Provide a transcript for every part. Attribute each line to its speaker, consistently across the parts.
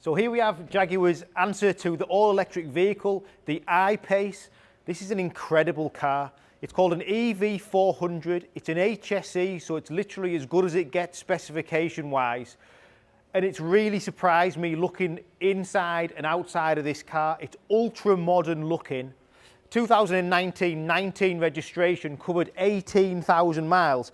Speaker 1: So here we have Jaguar's answer to the all-electric vehicle, the I-Pace. This is an incredible car. It's called an EV400. It's an HSE, so it's literally as good as it gets specification-wise. And it's really surprised me looking inside and outside of this car. It's ultra-modern looking. 2019 registration, covered 18,000 miles.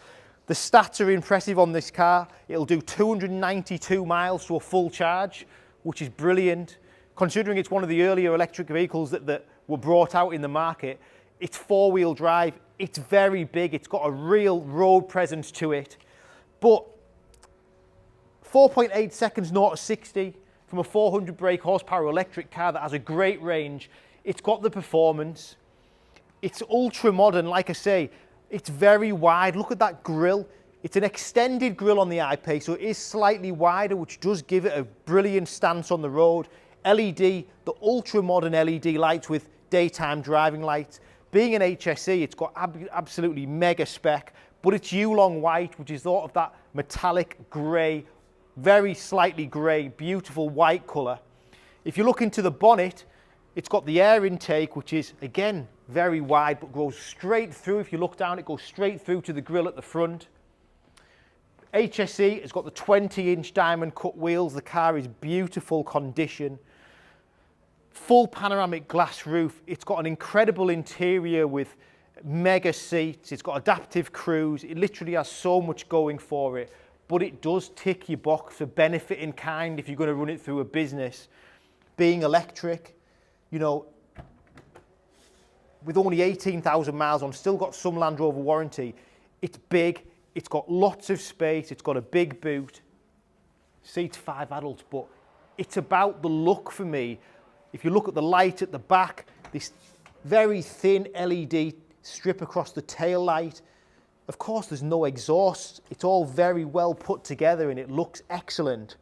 Speaker 1: The stats are impressive on this car. It'll do 292 miles to a full charge, which is brilliant. Considering it's one of the earlier electric vehicles that were brought out in the market, it's four-wheel drive, it's very big, it's got a real road presence to it. But 4.8 seconds 0 to 60 from a 400 brake horsepower electric car that has a great range. It's got the performance. It's ultra modern, like I say. It's very wide. Look at that grille. It's an extended grille on the I-Pace, so it is slightly wider, which does give it a brilliant stance on the road. LED, the ultra modern LED lights with daytime driving lights. Being an HSE, it's got absolutely mega spec, but it's Yulong White, which is sort of that metallic grey, very slightly grey, beautiful white colour. If you look into the bonnet, it's got the air intake, which is, again, very wide, but goes straight through. If you look down, it goes straight through to the grille at the front. HSE has got the 20-inch diamond cut wheels. The car is beautiful condition. Full panoramic glass roof. It's got an incredible interior with mega seats. It's got adaptive cruise. It literally has so much going for it, but it does tick your box for benefit in kind if you're going to run it through a business. Being electric, you know, with only 18,000 miles on, still got some Land Rover warranty. It's big. It's got lots of space, it's got a big boot, seats 5 adults, but it's about the look for me. If you look at the light at the back, this very thin LED strip across the tail light. Of course, there's no exhaust. It's all very well put together and it looks excellent.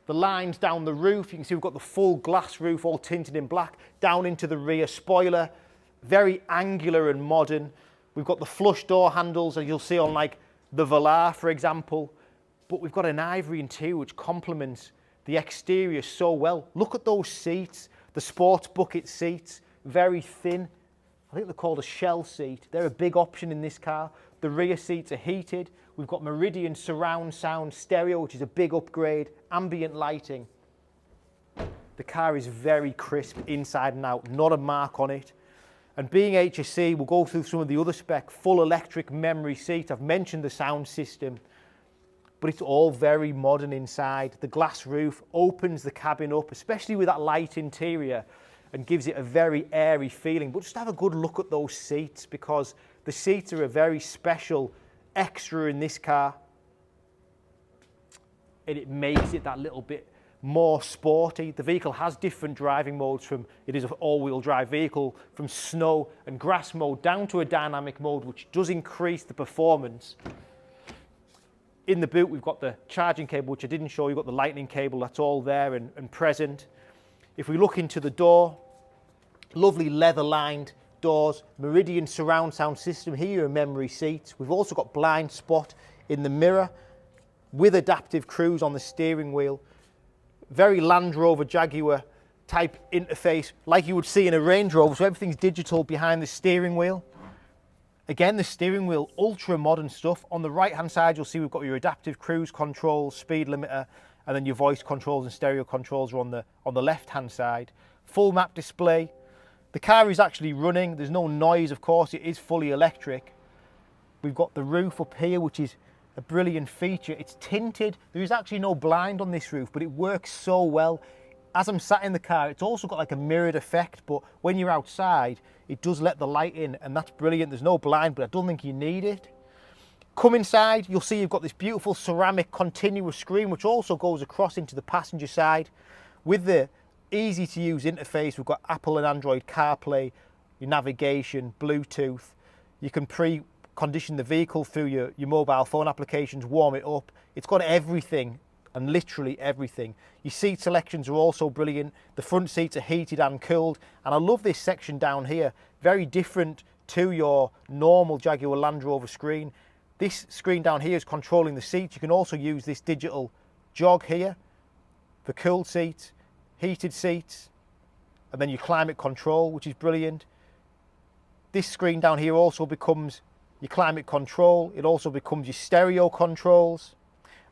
Speaker 1: The lines down the roof, you can see we've got the full glass roof all tinted in black, down into the rear spoiler, very angular and modern. We've got the flush door handles, as you'll see on like the Velar, for example. But we've got an ivory interior which complements the exterior so well. Look at those seats, the sports bucket seats, very thin. I think they're called a shell seat. They're a big option in this car. The rear seats are heated. We've got Meridian surround sound stereo, which is a big upgrade, ambient lighting. The car is very crisp inside and out, not a mark on it. And being HSE, we'll go through some of the other spec, full electric memory seat. I've mentioned the sound system, but it's all very modern inside. The glass roof opens the cabin up, especially with that light interior, and gives it a very airy feeling. But just have a good look at those seats, because the seats are a very special extra in this car. And it makes it that little bit more sporty. The vehicle has different driving modes. From it is an all-wheel drive vehicle, from snow and grass mode down to a dynamic mode, which does increase the performance. In the boot, we've got the charging cable, which I didn't show you. We've got the lightning cable, that's all there and present. If we look into the door, lovely leather-lined doors, Meridian surround sound system. Here are memory seats. We've also got blind spot in the mirror with adaptive cruise on the steering wheel. Very Land Rover Jaguar type interface, like you would see in a Range Rover, so everything's digital behind the steering wheel. Again, the steering wheel, ultra modern stuff. On the right hand side, you'll see we've got your adaptive cruise control, speed limiter, and then your voice controls and stereo controls are on the left hand side. Full map display. The car is actually running, there's no noise, of course, it is fully electric. We've got the roof up here, which is a brilliant feature. It's tinted. There is actually no blind on this roof, but it works so well. As I'm sat in the car, it's also got like a mirrored effect, but when you're outside, it does let the light in, and that's brilliant. There's no blind, but I don't think you need it. Come inside, you'll see you've got this beautiful ceramic continuous screen, which also goes across into the passenger side. With the easy to use interface, we've got Apple and Android CarPlay, your navigation, Bluetooth. You can condition the vehicle through your mobile phone applications, warm it up. It's got everything, and literally everything. Your seat selections are also brilliant. The front seats are heated and cooled. And I love this section down here, very different to your normal Jaguar Land Rover screen. This screen down here is controlling the seats. You can also use this digital jog here the cooled seat, heated seats, and then your climate control, which is brilliant. This screen down here also becomes your climate control. It also becomes your stereo controls.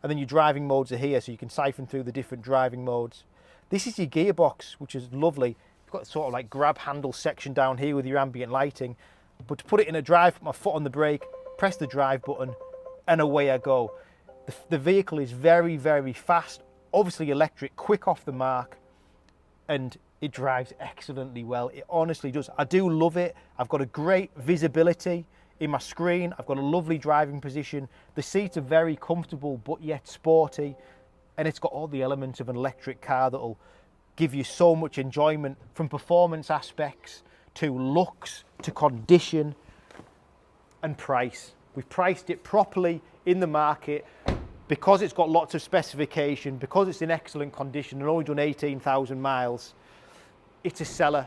Speaker 1: And then your driving modes are here, so you can siphon through the different driving modes. This is your gearbox, which is lovely. You've got sort of like grab handle section down here with your ambient lighting. But to put it in a drive, put my foot on the brake, press the drive button, and away I go. The vehicle is very, very fast, obviously electric, quick off the mark, and it drives excellently well. It honestly does. I do love it. I've got a great visibility in my screen. I've got a lovely driving position. The seats are very comfortable, but yet sporty. And it's got all the elements of an electric car that'll give you so much enjoyment, from performance aspects to looks to condition and price. We've priced it properly in the market because it's got lots of specification, because it's in excellent condition and only done 18,000 miles. It's a seller.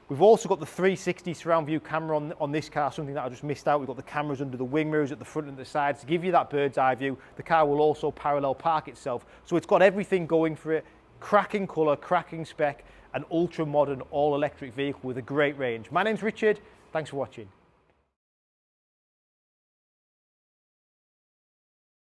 Speaker 1: We've also got the 360 surround view camera on this car, something that I just missed out. We've got the cameras under the wing mirrors at the front and the sides to give you that bird's eye view. The car will also parallel park itself. So it's got everything going for it. Cracking colour, cracking spec, an ultra modern all electric vehicle with a great range. My name's Richard. Thanks for watching.